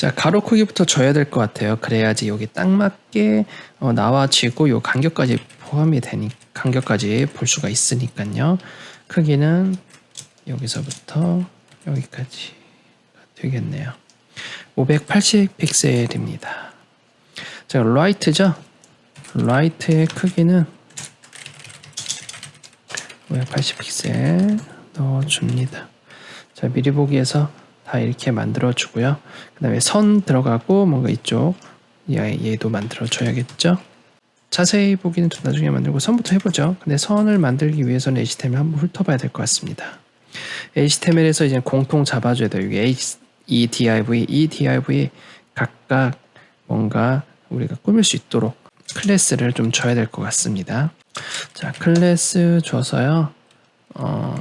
자, 가로 크기부터 줘야 될 것 같아요. 그래야지 여기 딱 맞게 나와지고 요 간격까지 포함이 되니 간격까지 볼 수가 있으니까요. 크기는 여기서부터 여기까지 되겠네요. 580 픽셀입니다. 자, 라이트죠? 라이트의 크기는 580 픽셀 넣어줍니다. 자, 미리 보기에서 다 이렇게 만들어 주고요. 그 다음에 선 들어가고 뭔가 이쪽 얘도 만들어 줘야겠죠. 자세히 보기는 좀 나중에 만들고 선부터 해보죠. 근데 선을 만들기 위해서는 HTML 한번 훑어봐야 될 것 같습니다. HTML에서 이제 공통 잡아줘야 돼요. 여기 이 div 각각 뭔가 우리가 꾸밀 수 있도록 클래스를 좀 줘야 될 것 같습니다. 자, 클래스 줘서요.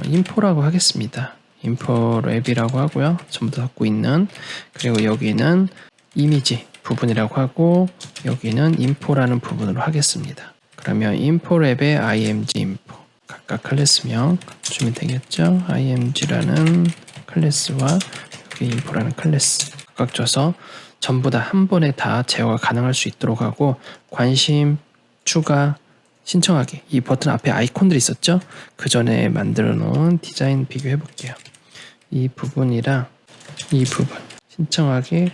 인포라고 하겠습니다. 인포 랩이라고 하고요. 전부 다 갖고 있는. 그리고 여기는 이미지 부분이라고 하고 여기는 인포라는 부분으로 하겠습니다. 그러면 인포 랩에 img 인포 각각 클래스명 주면 되겠죠. img라는 클래스와 여기 인포라는 클래스 각각 줘서 전부 다 한 번에 다 제어가 가능할 수 있도록 하고 관심, 추가, 신청하기 이 버튼 앞에 아이콘들이 있었죠. 그 전에 만들어 놓은 디자인 비교해 볼게요. 이 부분이랑 이 부분 신청하기,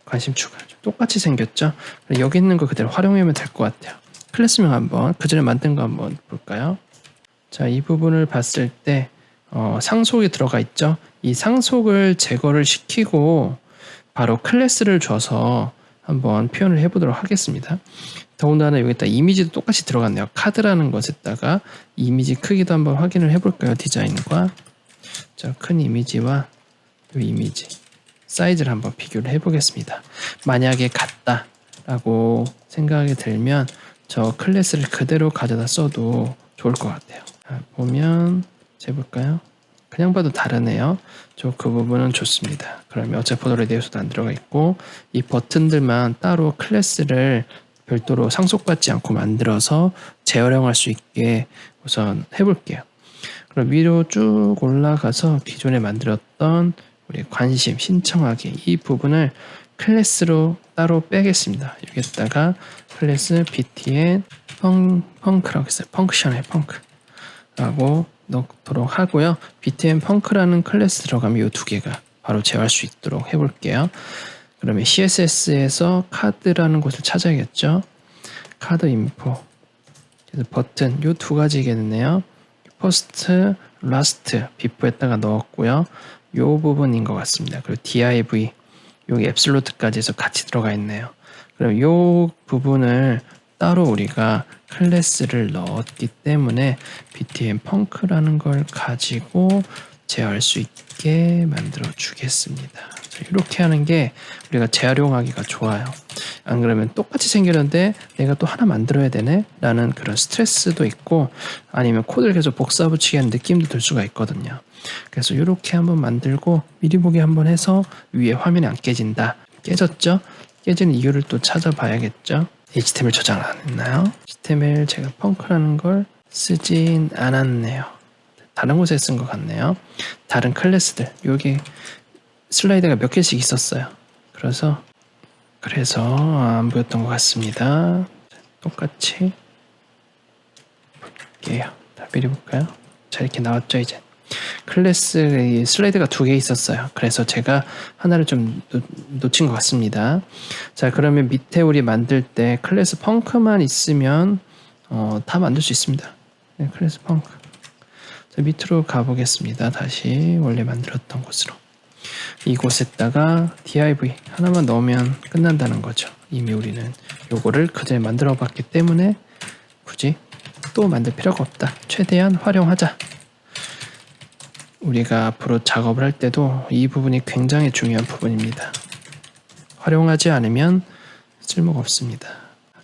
관심 추가 똑같이 생겼죠. 여기 있는 거 그대로 활용하면 될 것 같아요. 클래스명 한번 그 전에 만든 거 한번 볼까요? 자, 이 부분을 봤을 때 상속이 들어가 있죠. 이 상속을 제거를 시키고 바로 클래스를 줘서 한번 표현을 해보도록 하겠습니다. 더군다나 여기다 이미지도 똑같이 들어갔네요. 카드라는 것에다가 이미지 크기도 한번 확인을 해볼까요? 디자인과 자, 큰 이미지와 이 이미지 사이즈를 한번 비교를 해보겠습니다. 만약에 같다라고 생각이 들면 저 클래스를 그대로 가져다 써도 좋을 것 같아요. 보면 재볼까요? 그냥 봐도 다르네요. 저 그 부분은 좋습니다. 그러면 어차피 레디어스도 안 들어가 있고 이 버튼들만 따로 클래스를 별도로 상속받지 않고 만들어서 재활용할 수 있게 우선 해볼게요. 그럼 위로 쭉 올라가서 기존에 만들었던 우리 관심, 신청하기 이 부분을 클래스로 따로 빼겠습니다. 여기다가 클래스 btn 펑크라고 했어요. 펑크션에 펑크라고 넣도록 하고요. btn 펑크라는 클래스 들어가면 이 두 개가 바로 제어할 수 있도록 해볼게요. 그러면 CSS에서 카드라는 곳을 찾아야겠죠. 카드 인포 그래서 버튼 이 두 가지겠네요. 퍼스트, 라스트, 비포에다가 넣었고요. 이 부분인 것 같습니다. 그리고 div 여기 앱솔루트까지 해서 같이 들어가 있네요. 그럼 이 부분을 따로 우리가 클래스를 넣었기 때문에 btn 펑크라는 걸 가지고 제어할 수 있게 만들어 주겠습니다. 이렇게 하는 게 우리가 재활용하기가 좋아요. 안 그러면 똑같이 생겼는데 내가 또 하나 만들어야 되네 라는 그런 스트레스도 있고 아니면 코드를 계속 복사 붙이기 하는 느낌도 들 수가 있거든요. 그래서 이렇게 한번 만들고 미리 보기 한번 해서 위에 화면이 안 깨진다. 깨졌죠? 깨지는 이유를 또 찾아봐야겠죠. HTML 저장 안 했나요? HTML 제가 펑크라는 걸 쓰진 않았네요. 다른 곳에 쓴 것 같네요. 다른 클래스들 여기 슬라이드가 몇 개씩 있었어요. 그래서 안 보였던 것 같습니다. 똑같이 볼게요. 다 미리 볼까요? 자, 이렇게 나왔죠. 이제 클래스 슬라이드가 두 개 있었어요. 그래서 제가 하나를 좀 놓친 것 같습니다. 자, 그러면 밑에 우리 만들 때 클래스 펑크만 있으면 다 만들 수 있습니다. 네, 클래스 펑크. 자, 밑으로 가보겠습니다. 다시 원래 만들었던 곳으로. 이곳에다가 div 하나만 넣으면 끝난다는 거죠. 이미 우리는 요거를 그전에 만들어 봤기 때문에 굳이 또 만들 필요가 없다. 최대한 활용하자. 우리가 앞으로 작업을 할 때도 이 부분이 굉장히 중요한 부분입니다. 활용하지 않으면 쓸모가 없습니다.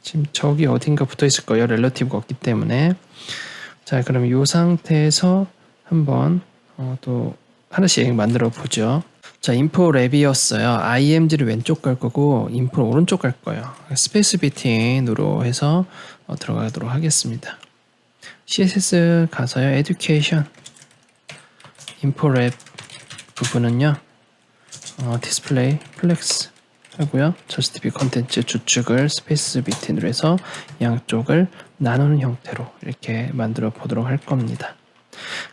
지금 저기 어딘가 붙어 있을 거예요. 렐러티브가 없기 때문에. 자, 그럼 이 상태에서 한번 또 하나씩 만들어 보죠. 자, 인포 랩이었어요. img를 왼쪽 갈 거고 인포를 오른쪽 갈 거예요. 스페이스 비팅으로 해서 들어가도록 하겠습니다. CSS 가서요. education 인포 랩 부분은요. 디스플레이 플렉스 하고요. 저스티비 컨텐츠 주축을 스페이스 비트인으로 해서 양쪽을 나누는 형태로 이렇게 만들어 보도록 할 겁니다.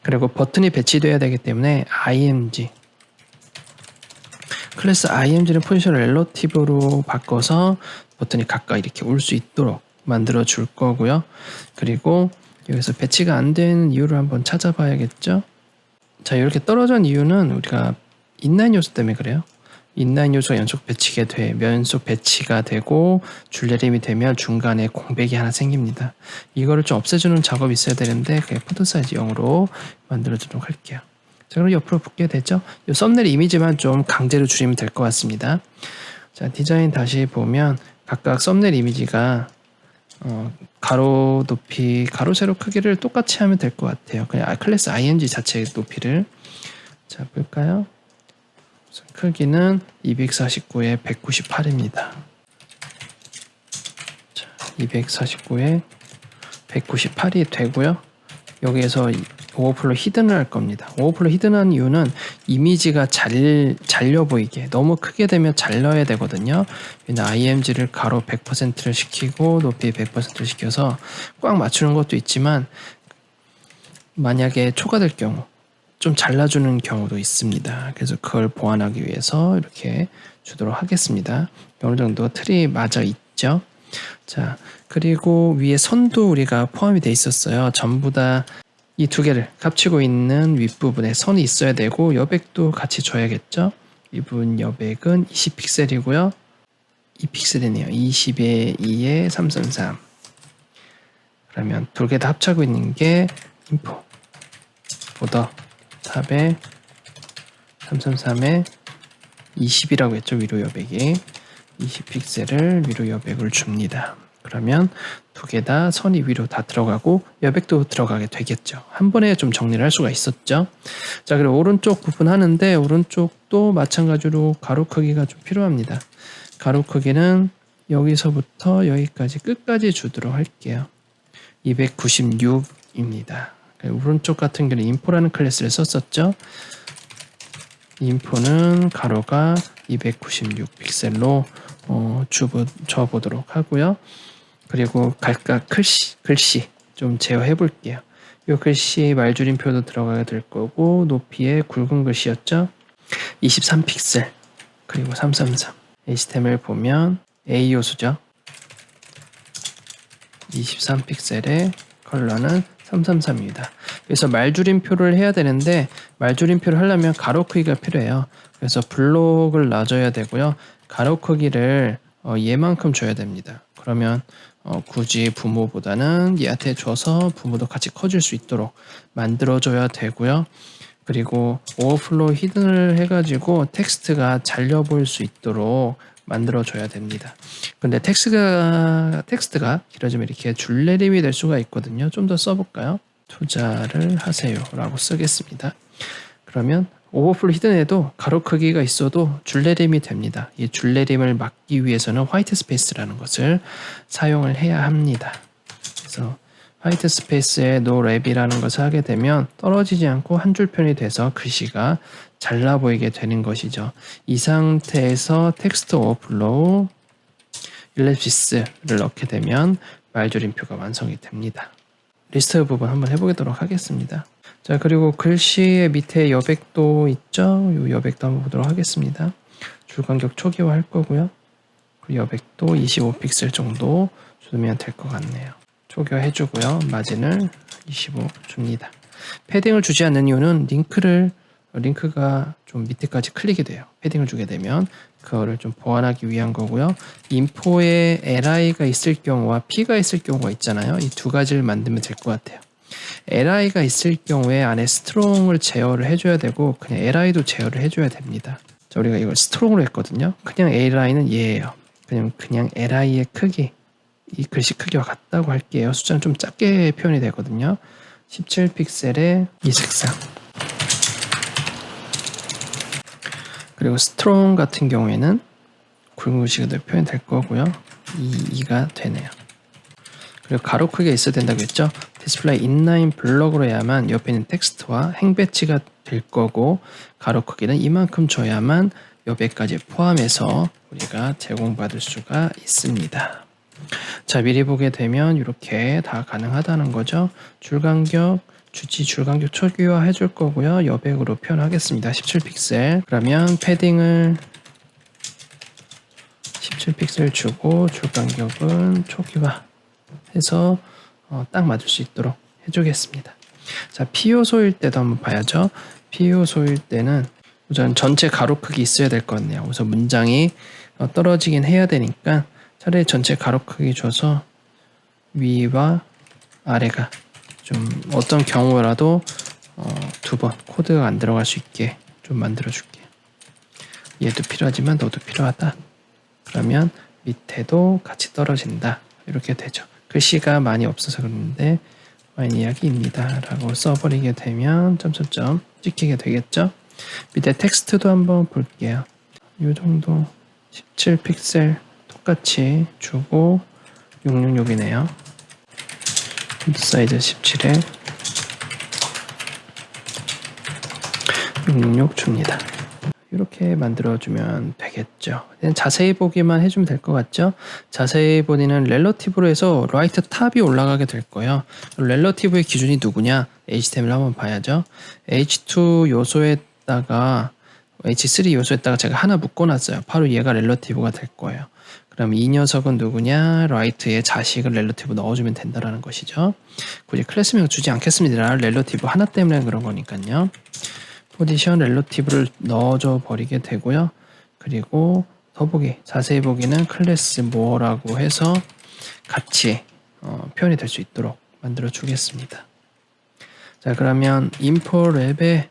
그리고 버튼이 배치되어야 되기 때문에 IMG 클래스 IMG는 포지션을 렐러티브로 바꿔서 버튼이 가까이 이렇게 올 수 있도록 만들어 줄 거고요. 그리고 여기서 배치가 안 되는 이유를 한번 찾아봐야겠죠. 자, 이렇게 떨어진 이유는 우리가 인라인 요소 때문에 그래요. 인라인 요소가 연속 배치가 되고 줄내림이 되면 중간에 공백이 하나 생깁니다. 이거를 좀 없애주는 작업이 있어야 되는데 그냥 폰트 사이즈 0으로 만들어주도록 할게요. 자, 그럼 옆으로 붙게 되죠. 이 썸네일 이미지만 좀 강제로 줄이면 될 것 같습니다. 자, 디자인 다시 보면 각각 썸네일 이미지가 가로 높이, 가로 세로 크기를 똑같이 하면 될 것 같아요. 그냥 클래스 IMG 자체의 높이를 자 볼까요? 크기는 249에 198입니다. 자, 249에 198이 되고요. 여기에서 오버플로 히든을 할 겁니다. 오버플로 히든한 이유는 이미지가 잘려 보이게, 너무 크게 되면 잘려야 되거든요. IMG를 가로 100%를 시키고 높이 100%를 시켜서 꽉 맞추는 것도 있지만 만약에 초과될 경우 좀 잘라주는 경우도 있습니다. 그래서 그걸 보완하기 위해서 이렇게 주도록 하겠습니다. 어느 정도 틀이 맞아 있죠. 자, 그리고 위에 선도 우리가 포함이 돼 있었어요. 전부 다 이 두 개를 겹치고 있는 윗부분에 선이 있어야 되고 여백도 같이 줘야겠죠. 이 부분 여백은 20픽셀이고요. 2픽셀이네요. 20에 2에 333. 그러면 두 개 다 합치고 있는 게 인포 보더 탑에 333에 20이라고 했죠. 위로 여백이 20픽셀을 위로 여백을 줍니다. 그러면 두 개 다 선이 위로 다 들어가고 여백도 들어가게 되겠죠. 한 번에 좀 정리를 할 수가 있었죠. 자, 그리고 오른쪽 부분 하는데 오른쪽도 마찬가지로 가로 크기가 좀 필요합니다. 가로 크기는 여기서부터 여기까지 끝까지 주도록 할게요. 296입니다. 오른쪽 같은 경우는 인포라는 클래스를 썼었죠. 인포는 가로가 296픽셀로 줘보도록 하고요. 그리고 각각 글씨 좀 제어해 볼게요. 이 글씨 말줄임표도 들어가게 될 거고 높이에 굵은 글씨였죠. 23픽셀 그리고 333 HTML 보면 A 요소죠. 23픽셀의 컬러는 333입니다. 그래서 말줄임표를 해야 되는데 말줄임표를 하려면 가로 크기가 필요해요. 그래서 블록을 놔줘야 되고요. 가로 크기를 얘만큼 줘야 됩니다. 그러면 굳이 부모보다는 얘한테 줘서 부모도 같이 커질 수 있도록 만들어줘야 되고요. 그리고 오버플로우 히든을 해가지고 텍스트가 잘려 보일 수 있도록 만들어줘야 됩니다. 근데 텍스트가 길어지면 이렇게 줄내림이 될 수가 있거든요. 좀 더 써볼까요? 투자를 하세요 라고 쓰겠습니다. 그러면 오버플로우 히든에도 가로 크기가 있어도 줄내림이 됩니다. 이 줄내림을 막기 위해서는 화이트 스페이스라는 것을 사용을 해야 합니다. 그래서 화이트 스페이스에 노랩이라는 것을 하게 되면 떨어지지 않고 한 줄 편이 돼서 글씨가 잘나 보이게 되는 것이죠. 이 상태에서 텍스트 오버플로우 일랩시스를 넣게 되면 말줄임표가 완성이 됩니다. 리스트 부분 한번 해보도록 하겠습니다. 자, 그리고 글씨의 밑에 여백도 있죠. 이 여백도 한번 보도록 하겠습니다. 줄간격 초기화 할 거고요. 그리고 여백도 25픽셀 정도 주면 될 것 같네요. 초기화 해주고요. 마진을 25 줍니다. 패딩을 주지 않는 이유는 링크가 좀 밑에까지 클릭이 돼요. 패딩을 주게 되면 그거를 좀 보완하기 위한 거고요. 인포에 li가 있을 경우와 p가 있을 경우가 있잖아요. 이 두 가지를 만들면 될 것 같아요. li가 있을 경우에 안에 스트롱을 제어를 해줘야 되고 그냥 li도 제어를 해줘야 됩니다. 자, 우리가 이걸 스트롱으로 했거든요. 그냥 li는 얘예요. 그냥 li의 크기, 이 글씨 크기와 같다고 할게요. 숫자는 좀 작게 표현이 되거든요. 17픽셀의 이 색상. 그리고 스트롱 같은 경우에는 굵은 글씨가 표현될 거고요. 2가 되네요. 그리고 가로 크기가 있어야 된다고 했죠. 디스플레이 인라인 블럭으로 해야만 옆에 있는 텍스트와 행배치가 될 거고 가로 크기는 이만큼 줘야만 여백까지 포함해서 우리가 제공받을 수가 있습니다. 자, 미리 보게 되면 이렇게 다 가능하다는 거죠. 줄간격, 주지 줄간격 초기화 해줄 거고요. 여백으로 표현하겠습니다. 17픽셀. 그러면 패딩을 17픽셀 주고 줄간격은 초기화 해서 딱 맞을 수 있도록 해주겠습니다. 자, P요소일 때도 한번 봐야죠. P요소일 때는 우선 전체 가로 크기 있어야 될 것 같네요. 우선 문장이 떨어지긴 해야 되니까 차라리 전체 가로 크기 줘서 위와 아래가 좀 어떤 경우라도 두 번 코드가 안 들어갈 수 있게 좀 만들어 줄게요. 얘도 필요하지만 너도 필요하다. 그러면 밑에도 같이 떨어진다. 이렇게 되죠. 글씨가 많이 없어서 그러는데 와인 이야기입니다 라고 써버리게 되면 점점점 찍히게 되겠죠. 밑에 텍스트도 한번 볼게요. 이 정도 17픽셀 똑같이 주고 666이네요. 폰트 사이즈 17에 666 줍니다. 이렇게 만들어주면 되겠죠. 자세히 보기만 해주면 될 것 같죠? 자세히 보기는 렐러티브로 해서 라이트 탑이 올라가게 될 거예요. 렐러티브의 기준이 누구냐? HTML 한번 봐야죠. H2 요소에다가 H3 요소에다가 제가 하나 묶어놨어요. 바로 얘가 렐러티브가 될 거예요. 그럼 이 녀석은 누구냐? 라이트의 자식을 렐러티브 넣어주면 된다라는 것이죠. 굳이 클래스명 주지 않겠습니다. 렐러티브 하나 때문에 그런 거니까요. 포지션 렐러티브를 넣어줘 버리게 되고요. 그리고 더보기, 자세히 보기는 클래스 모어라고 해서 같이 표현이 될 수 있도록 만들어 주겠습니다. 자, 그러면 인포 랩의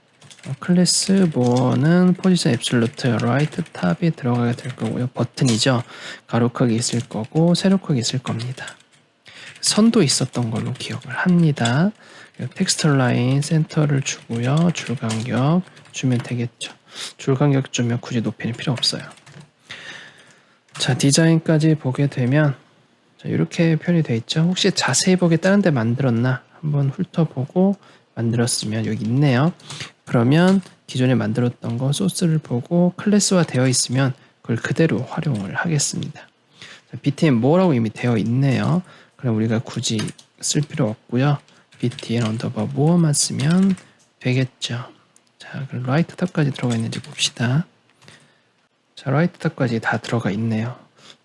클래스 모어는 포지션 앱솔루트 라이트 탑이 들어가게 될 거고요. 버튼이죠. 가로 크기 있을 거고 세로 크기 있을 겁니다. 선도 있었던 걸로 기억을 합니다. 텍스트 라인 센터를 주고요. 줄간격 주면 되겠죠. 줄간격 주면 굳이 높이는 필요 없어요. 자, 디자인까지 보게 되면 자, 이렇게 표현이 되어 있죠. 혹시 자세히 보게 다른 데 만들었나 한번 훑어보고 만들었으면 여기 있네요. 그러면 기존에 만들었던 거 소스를 보고 클래스화 되어 있으면 그걸 그대로 활용을 하겠습니다. 자, btn 뭐라고 이미 되어 있네요. 그럼 우리가 굳이 쓸 필요 없고요. btn 언더바 뭐만 쓰면 되겠죠. 자, 그럼 라이트 탑까지 들어가 있는지 봅시다. 자, 라이트 탑까지 다 들어가 있네요.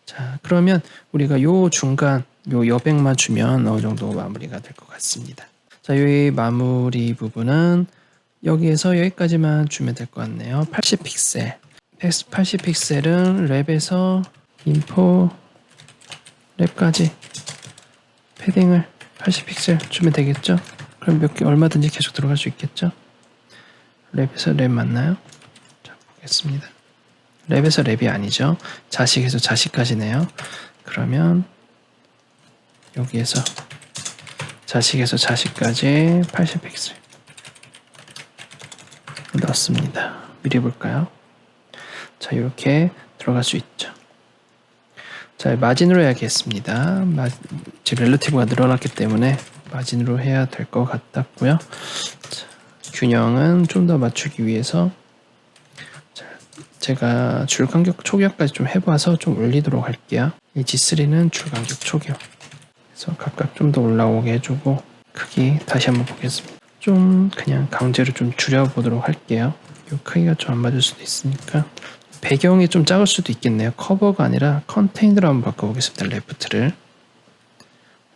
자, 그러면 우리가 요 중간 요 여백만 주면 어느 정도 마무리가 될 것 같습니다. 자, 이 마무리 부분은 여기에서 여기까지만 주면 될 것 같네요. 80픽셀. 80픽셀은 랩에서 인포 랩까지 패딩을 80픽셀 주면 되겠죠? 그럼 몇 개 얼마든지 계속 들어갈 수 있겠죠? 랩에서 랩 맞나요? 자, 보겠습니다. 랩에서 랩이 아니죠. 자식에서 자식까지네요. 그러면 여기에서 자식에서 자식까지 80픽셀 넣습니다. 미리 볼까요? 자, 이렇게 들어갈 수 있죠. 자, 마진으로 해야겠습니다. 지금 렐러티브가 늘어났기 때문에 마진으로 해야 될 것 같았고요. 자, 균형은 좀 더 맞추기 위해서 자, 제가 줄간격 초기화까지 좀 해봐서 좀 올리도록 할게요. 이 G3는 줄간격 초기화 그래서 각각 좀 더 올라오게 해주고 크기 다시 한번 보겠습니다. 좀 그냥 강제로 좀 줄여보도록 할게요. 이 크기가 좀 안 맞을 수도 있으니까 배경이 좀 작을 수도 있겠네요. 커버가 아니라 컨테이너로 한번 바꿔보겠습니다.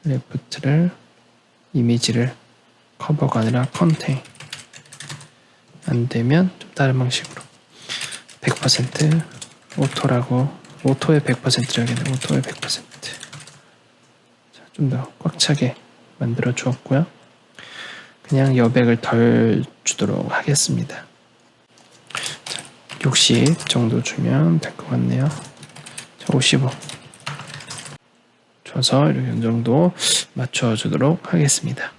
레프트를 이미지를 커버가 아니라 컨테인 안 되면 좀 다른 방식으로 100% 오토라고 오토의 100%를 하겠네요. 오토의 100% 좀 더 꽉 차게 만들어 주었고요. 그냥 여백을 덜 주도록 하겠습니다. 60 정도 주면 될 것 같네요. 자, 55 줘서 이런 정도 맞춰주도록 하겠습니다.